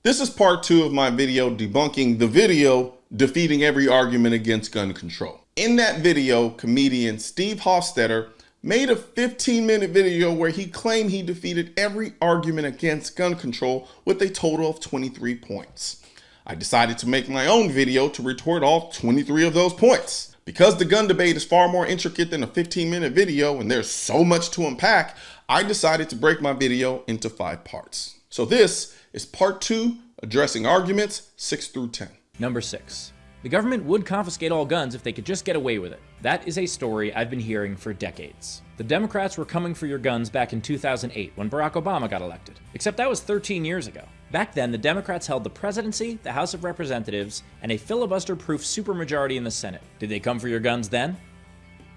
This is part 2 of my video debunking the video defeating every argument against gun control. In that video, comedian Steve Hofstetter made a 15-minute video where he claimed he defeated every argument against gun control with a total of 23 points. I decided to make my own video to retort all 23 of those points. Because the gun debate is far more intricate than a 15-minute video and there's so much to unpack, I decided to break my video into 5 parts. So this is part 2, addressing arguments 6 through 10. Number 6. The government would confiscate all guns if they could just get away with it. That is a story I've been hearing for decades. The Democrats were coming for your guns back in 2008 when Barack Obama got elected. Except that was 13 years ago. Back then, the Democrats held the presidency, the House of Representatives, and a filibuster-proof supermajority in the Senate. Did they come for your guns then?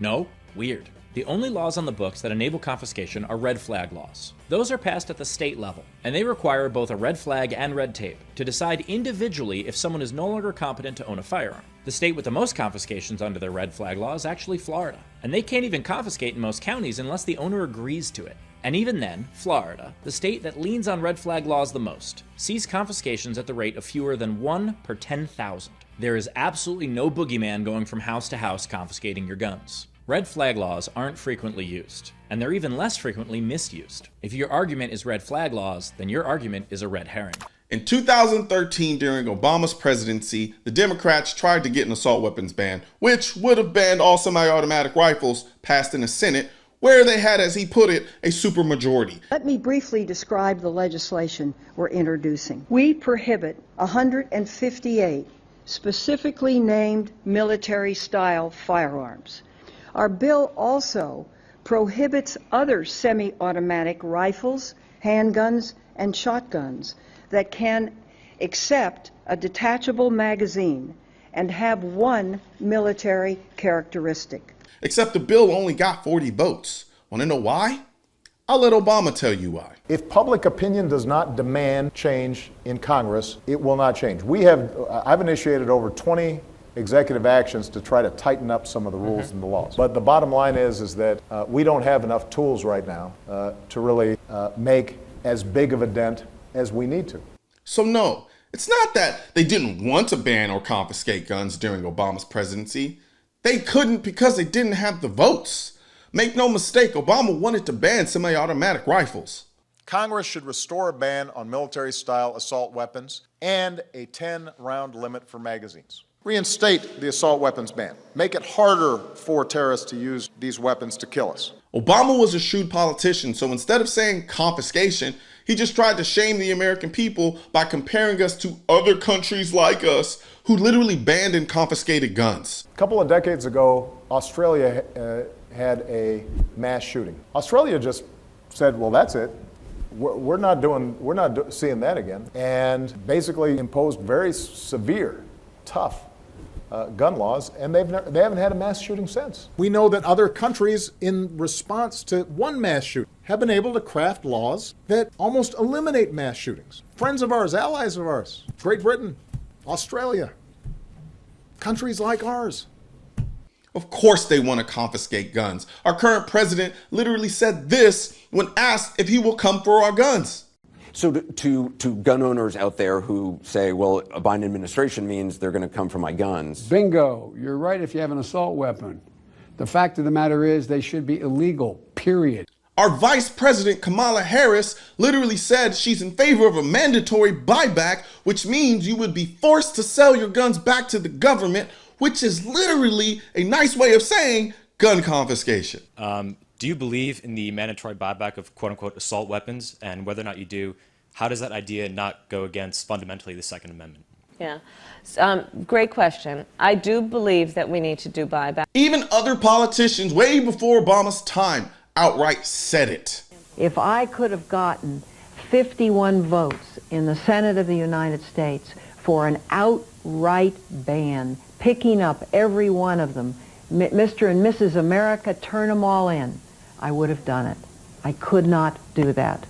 No? Weird. The only laws on the books that enable confiscation are red flag laws. Those are passed at the state level, and they require both a red flag and red tape to decide individually if someone is no longer competent to own a firearm. The state with the most confiscations under their red flag law is actually Florida, and they can't even confiscate in most counties unless the owner agrees to it. And even then, Florida, the state that leans on red flag laws the most, sees confiscations at the rate of fewer than 1 per 10,000. There is absolutely no boogeyman going from house to house confiscating your guns. Red flag laws aren't frequently used, and they're even less frequently misused. If your argument is red flag laws, then your argument is a red herring. In 2013, during Obama's presidency, the Democrats tried to get an assault weapons ban, which would have banned all semi-automatic rifles, passed in the Senate, where they had, as he put it, a supermajority. Let me briefly describe the legislation we're introducing. We prohibit 158 specifically named military-style firearms. Our bill also prohibits other semi-automatic rifles, handguns, and shotguns that can accept a detachable magazine and have one military characteristic. Except the bill only got 40 votes. Want to know why? I'll let Obama tell you why. If public opinion does not demand change in Congress, it will not change. I've initiated over 20 executive actions to try to tighten up some of the rules and the laws. But the bottom line is that we don't have enough tools right now to really make as big of a dent as we need to. So no, it's not that they didn't want to ban or confiscate guns during Obama's presidency. They couldn't because they didn't have the votes. Make no mistake, Obama wanted to ban semi-automatic rifles. Congress should restore a ban on military-style assault weapons and a 10-round limit for magazines. Reinstate the assault weapons ban. Make it harder for terrorists to use these weapons to kill us. Obama was a shrewd politician, so instead of saying confiscation, he just tried to shame the American people by comparing us to other countries like us who literally banned and confiscated guns. A couple of decades ago, Australia had a mass shooting. Australia just said, well, that's it. We're not seeing that again, and basically imposed very severe, tough gun laws, and they haven't had a mass shooting since. We know that other countries, in response to one mass shooting, have been able to craft laws that almost eliminate mass shootings. Friends of ours, allies of ours, Great Britain, Australia, countries like ours. Of course they want to confiscate guns. Our current president literally said this when asked if he will come for our guns. So to gun owners out there who say, well, a Biden administration means they're going to come for my guns. Bingo. You're right if you have an assault weapon. The fact of the matter is they should be illegal, period. Our Vice President Kamala Harris literally said she's in favor of a mandatory buyback, which means you would be forced to sell your guns back to the government, which is literally a nice way of saying gun confiscation. Do you believe in the mandatory buyback of quote-unquote assault weapons? And whether or not you do, how does that idea not go against fundamentally the Second Amendment? Yeah, great question. I do believe that we need to do buyback. Even other politicians way before Obama's time outright said it. If I could have gotten 51 votes in the Senate of the United States for an outright ban, picking up every one of them, Mr. and Mrs. America, turn them all in, I would have done it. I could not do that.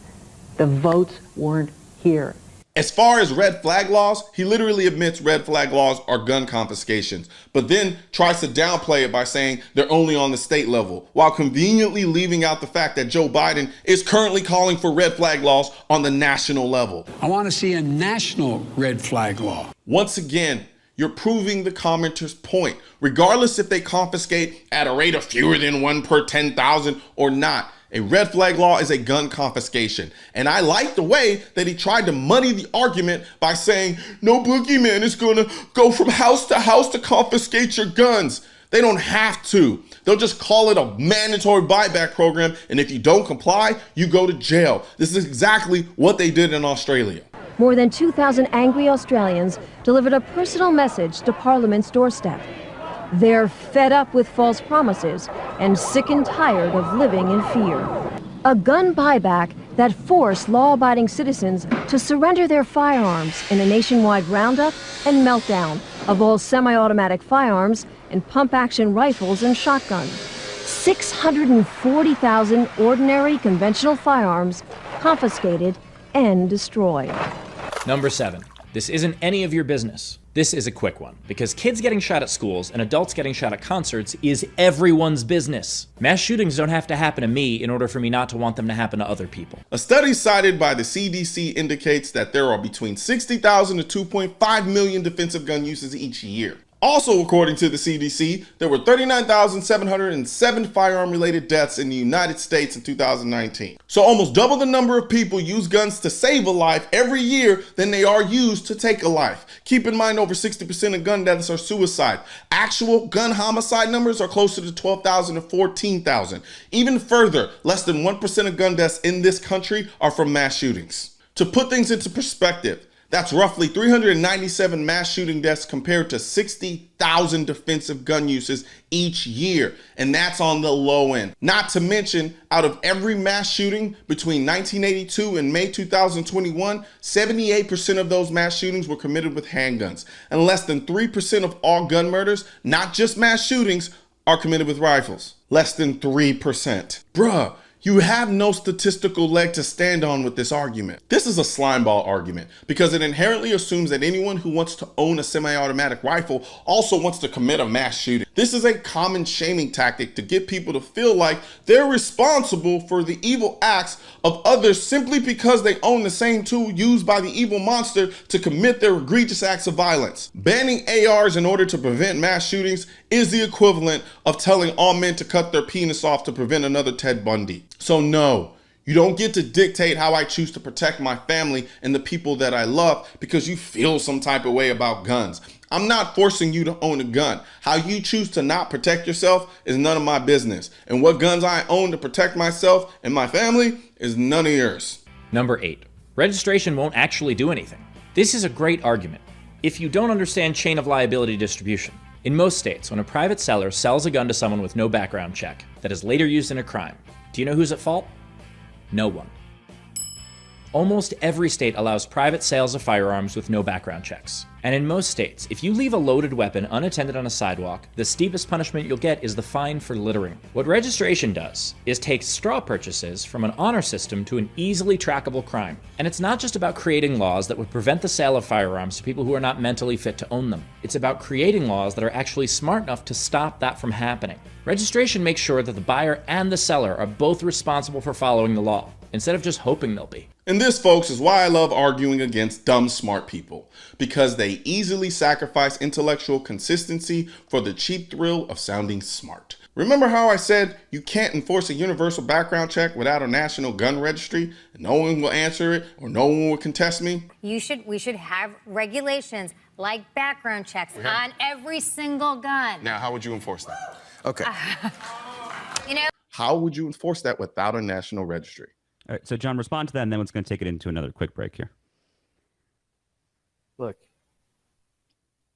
The votes weren't here. As far as red flag laws, he literally admits red flag laws are gun confiscations, but then tries to downplay it by saying they're only on the state level, while conveniently leaving out the fact that Joe Biden is currently calling for red flag laws on the national level. I want to see a national red flag law. Once again, you're proving the commenter's point, regardless if they confiscate at a rate of fewer than 1 per 10,000 or not. A red flag law is a gun confiscation. And I like the way that he tried to muddy the argument by saying, no boogeyman is gonna go from house to confiscate your guns. They don't have to. They'll just call it a mandatory buyback program, and if you don't comply, you go to jail. This is exactly what they did in Australia. More than 2,000 angry Australians delivered a personal message to Parliament's doorstep. They're fed up with false promises and sick and tired of living in fear. A gun buyback that forced law-abiding citizens to surrender their firearms in a nationwide roundup and meltdown of all semi-automatic firearms and pump-action rifles and shotguns. 640,000 ordinary conventional firearms confiscated and destroyed. Number 7. This isn't any of your business. This is a quick one, because kids getting shot at schools and adults getting shot at concerts is everyone's business. Mass shootings don't have to happen to me in order for me not to want them to happen to other people. A study cited by the CDC indicates that there are between 60,000 to 2.5 million defensive gun uses each year. Also, according to the CDC, there were 39,707 firearm-related deaths in the United States in 2019. So almost double the number of people use guns to save a life every year than they are used to take a life. Keep in mind, over 60% of gun deaths are suicide. Actual gun homicide numbers are closer to 12,000 to 14,000. Even further, less than 1% of gun deaths in this country are from mass shootings. To put things into perspective, that's roughly 397 mass shooting deaths compared to 60,000 defensive gun uses each year. And that's on the low end. Not to mention, out of every mass shooting between 1982 and May 2021, 78% of those mass shootings were committed with handguns. And less than 3% of all gun murders, not just mass shootings, are committed with rifles. Less than 3%. Bruh. You have no statistical leg to stand on with this argument. This is a slimeball argument because it inherently assumes that anyone who wants to own a semi-automatic rifle also wants to commit a mass shooting. This is a common shaming tactic to get people to feel like they're responsible for the evil acts of others simply because they own the same tool used by the evil monster to commit their egregious acts of violence. Banning ARs in order to prevent mass shootings is the equivalent of telling all men to cut their penis off to prevent another Ted Bundy. So no, you don't get to dictate how I choose to protect my family and the people that I love because you feel some type of way about guns. I'm not forcing you to own a gun. How you choose to not protect yourself is none of my business. And what guns I own to protect myself and my family is none of yours. Number 8. Registration won't actually do anything. This is a great argument if you don't understand chain of liability distribution. In most states, when a private seller sells a gun to someone with no background check that is later used in a crime, do you know who's at fault? No one. Almost every state allows private sales of firearms with no background checks. And in most states, if you leave a loaded weapon unattended on a sidewalk, the steepest punishment you'll get is the fine for littering. What registration does is take straw purchases from an honor system to an easily trackable crime. And it's not just about creating laws that would prevent the sale of firearms to people who are not mentally fit to own them. It's about creating laws that are actually smart enough to stop that from happening. Registration makes sure that the buyer and the seller are both responsible for following the law, instead of just hoping they'll be. And this, folks, is why I love arguing against dumb, smart people, because they easily sacrifice intellectual consistency for the cheap thrill of sounding smart. Remember how I said you can't enforce a universal background check without a national gun registry, and no one will answer it or no one will contest me? We should have regulations like background checks on every single gun. Now, how would you enforce that? Okay. How would you enforce that without a national registry? All right, so John, respond to that, and then it's going to take it into another quick break here. Look,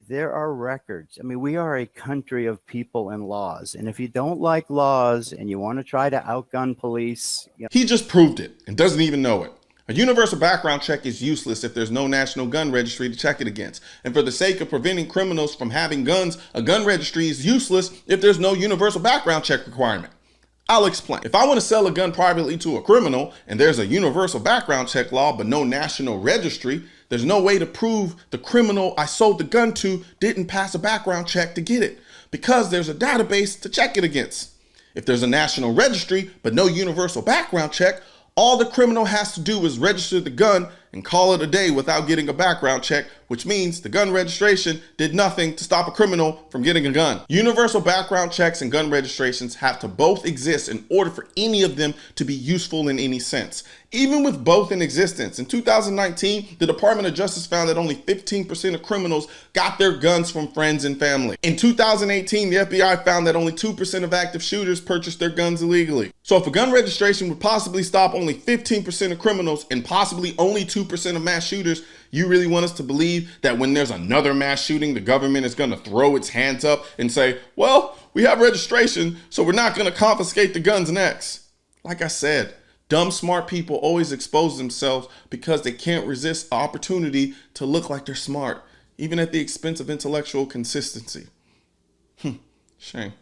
there are records. I mean, we are a country of people and laws. And if you don't like laws and you want to try to outgun police... He just proved it and doesn't even know it. A universal background check is useless if there's no national gun registry to check it against. And for the sake of preventing criminals from having guns, a gun registry is useless if there's no universal background check requirement. I'll explain. If I want to sell a gun privately to a criminal and there's a universal background check law but no national registry, There's no way to prove the criminal I sold the gun to didn't pass a background check to get it, because there's a database to check it against. If there's a national registry, but no universal background check, all the criminal has to do is register the gun and call it a day without getting a background check, which means the gun registration did nothing to stop a criminal from getting a gun. Universal background checks and gun registrations have to both exist in order for any of them to be useful in any sense. Even with both in existence, in 2019, the Department of Justice found that only 15% of criminals got their guns from friends and family. In 2018, the FBI found that only 2% of active shooters purchased their guns illegally. So if a gun registration would possibly stop only 15% of criminals and possibly only 2% of mass shooters, you really want us to believe that when there's another mass shooting, the government is going to throw its hands up and say, well, we have registration, so we're not going to confiscate the guns next? Like I said, dumb, smart people always expose themselves because they can't resist the opportunity to look like they're smart, even at the expense of intellectual consistency. Shame.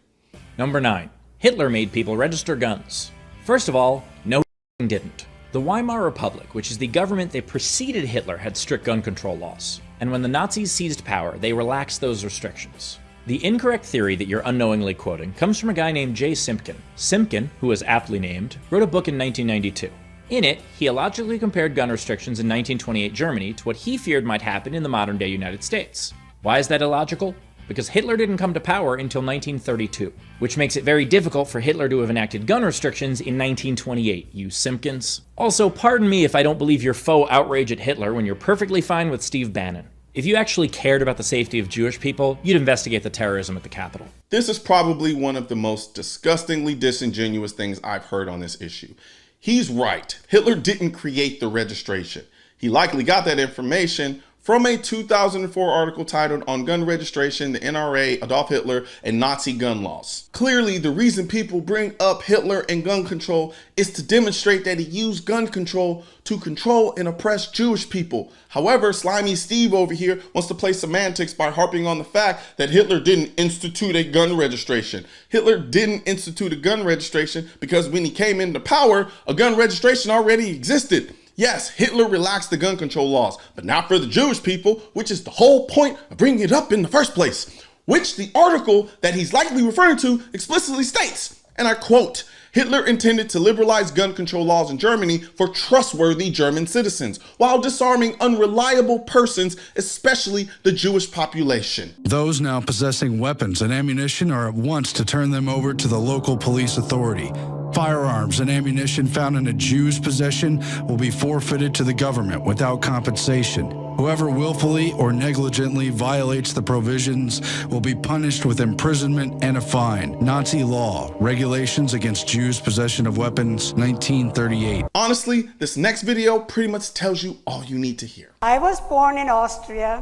Number 9. Hitler made people register guns. First of all, no, he didn't. The Weimar Republic, which is the government that preceded Hitler, had strict gun control laws. And when the Nazis seized power, they relaxed those restrictions. The incorrect theory that you're unknowingly quoting comes from a guy named J. Simpkin. Simpkin, who was aptly named, wrote a book in 1992. In it, he illogically compared gun restrictions in 1928 Germany to what he feared might happen in the modern-day United States. Why is that illogical? Because Hitler didn't come to power until 1932, which makes it very difficult for Hitler to have enacted gun restrictions in 1928, you Simpkins. Also, pardon me if I don't believe your faux outrage at Hitler when you're perfectly fine with Steve Bannon. If you actually cared about the safety of Jewish people, you'd investigate the terrorism at the Capitol. This is probably one of the most disgustingly disingenuous things I've heard on this issue. He's right. Hitler didn't create the registration. He likely got that information from a 2004 article titled On Gun Registration, the NRA, Adolf Hitler, and Nazi Gun Laws. Clearly, the reason people bring up Hitler and gun control is to demonstrate that he used gun control to control and oppress Jewish people. However, Slimy Steve over here wants to play semantics by harping on the fact that Hitler didn't institute a gun registration. Hitler didn't institute a gun registration because when he came into power, a gun registration already existed. Yes, Hitler relaxed the gun control laws, but not for the Jewish people, which is the whole point of bringing it up in the first place, which the article that he's likely referring to explicitly states, and I quote, Hitler intended to liberalize gun control laws in Germany for trustworthy German citizens, while disarming unreliable persons, especially the Jewish population. Those now possessing weapons and ammunition are at once to turn them over to the local police authority. Firearms and ammunition found in a Jew's possession will be forfeited to the government without compensation. Whoever willfully or negligently violates the provisions will be punished with imprisonment and a fine. Nazi law, Regulations Against Jews' Possession of Weapons, 1938. Honestly, this next video pretty much tells you all you need to hear. I was born in Austria,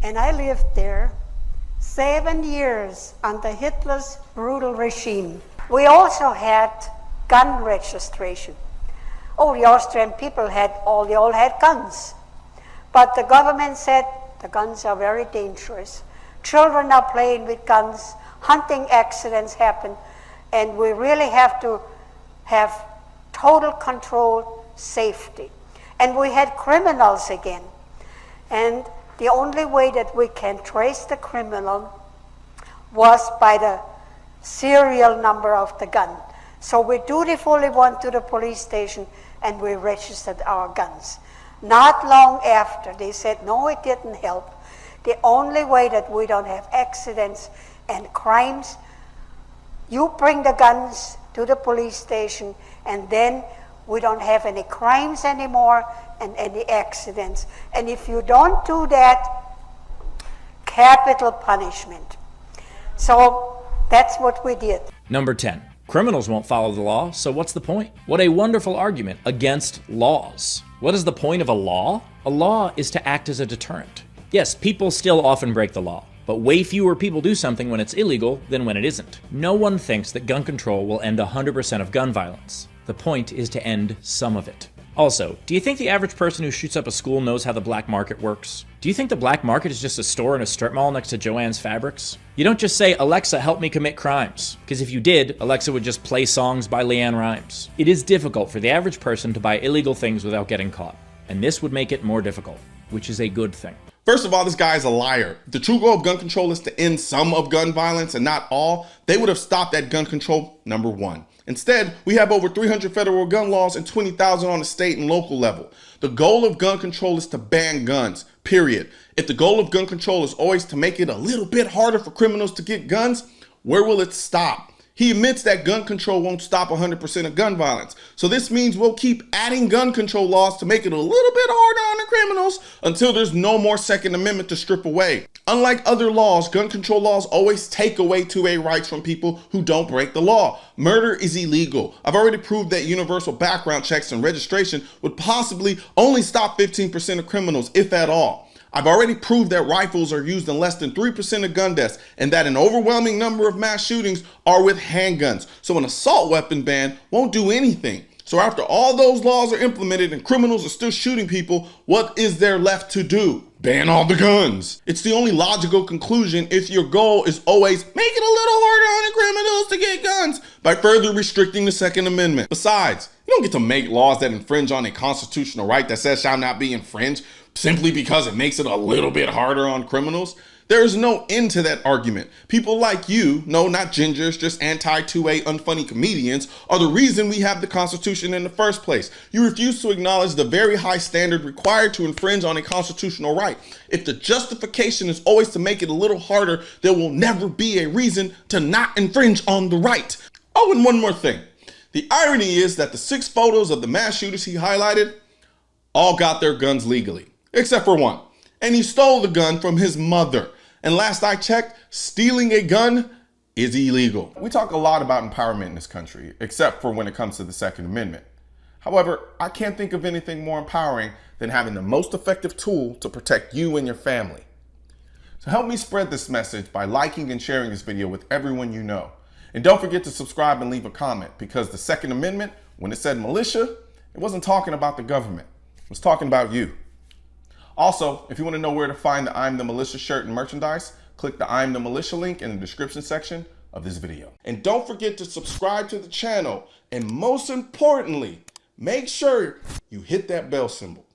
and I lived there 7 years under Hitler's brutal regime. We also had gun registration. Oh, the Austrian people they all had guns. But the government said the guns are very dangerous. Children are playing with guns, hunting accidents happen, and we really have to have total control, safety. And we had criminals again. And the only way that we can trace the criminal was by the serial number of the gun. So we dutifully went to the police station and we registered our guns. Not long after, they said, no, it didn't help. The only way that we don't have accidents and crimes, you bring the guns to the police station and then we don't have any crimes anymore and any accidents. And if you don't do that, capital punishment. So that's what we did. Number 10. Criminals won't follow the law, so what's the point? What a wonderful argument against laws. What is the point of a law? A law is to act as a deterrent. Yes, people still often break the law, but way fewer people do something when it's illegal than when it isn't. No one thinks that gun control will end 100% of gun violence. The point is to end some of it. Also, do you think the average person who shoots up a school knows how the black market works? Do you think the black market is just a store in a strip mall next to Joann's Fabrics? You don't just say, Alexa, help me commit crimes. Because if you did, Alexa would just play songs by Leanne Rimes. It is difficult for the average person to buy illegal things without getting caught. And this would make it more difficult. which is a good thing. First of all, this guy is a liar. If the true goal of gun control is to end some of gun violence and not all, they would have stopped at gun control number 1. Instead, we have over 300 federal gun laws and 20,000 on the state and local level. The goal of gun control is to ban guns, period. If the goal of gun control is always to make it a little bit harder for criminals to get guns, where will it stop? He admits that gun control won't stop 100% of gun violence. So this means we'll keep adding gun control laws to make it a little bit harder on the criminals until there's no more Second Amendment to strip away. Unlike other laws, gun control laws always take away 2A rights from people who don't break the law. Murder is illegal. I've already proved that universal background checks and registration would possibly only stop 15% of criminals, if at all. I've already proved that rifles are used in less than 3% of gun deaths and that an overwhelming number of mass shootings are with handguns. So an assault weapon ban won't do anything. So after all those laws are implemented and criminals are still shooting people, what is there left to do? Ban all the guns. It's the only logical conclusion if your goal is always make it a little harder on the criminals to get guns by further restricting the Second Amendment. Besides, you don't get to make laws that infringe on a constitutional right that says shall not be infringed simply because it makes it a little bit harder on criminals. There is no end to that argument. People like you, no, not gingers, just anti-2A unfunny comedians, are the reason we have the Constitution in the first place. You refuse to acknowledge the very high standard required to infringe on a constitutional right. If the justification is always to make it a little harder, there will never be a reason to not infringe on the right. Oh, and one more thing. The irony is that the 6 photos of the mass shooters he highlighted all got their guns legally, except for one. And he stole the gun from his mother. And last I checked, stealing a gun is illegal. We talk a lot about empowerment in this country, except for when it comes to the Second Amendment. However, I can't think of anything more empowering than having the most effective tool to protect you and your family. So help me spread this message by liking and sharing this video with everyone you know. And don't forget to subscribe and leave a comment, because the Second Amendment, when it said militia, it wasn't talking about the government. It was talking about you. Also, if you want to know where to find the I'm the Militia shirt and merchandise, click the I'm the Militia link in the description section of this video. And don't forget to subscribe to the channel. And most importantly, make sure you hit that bell symbol.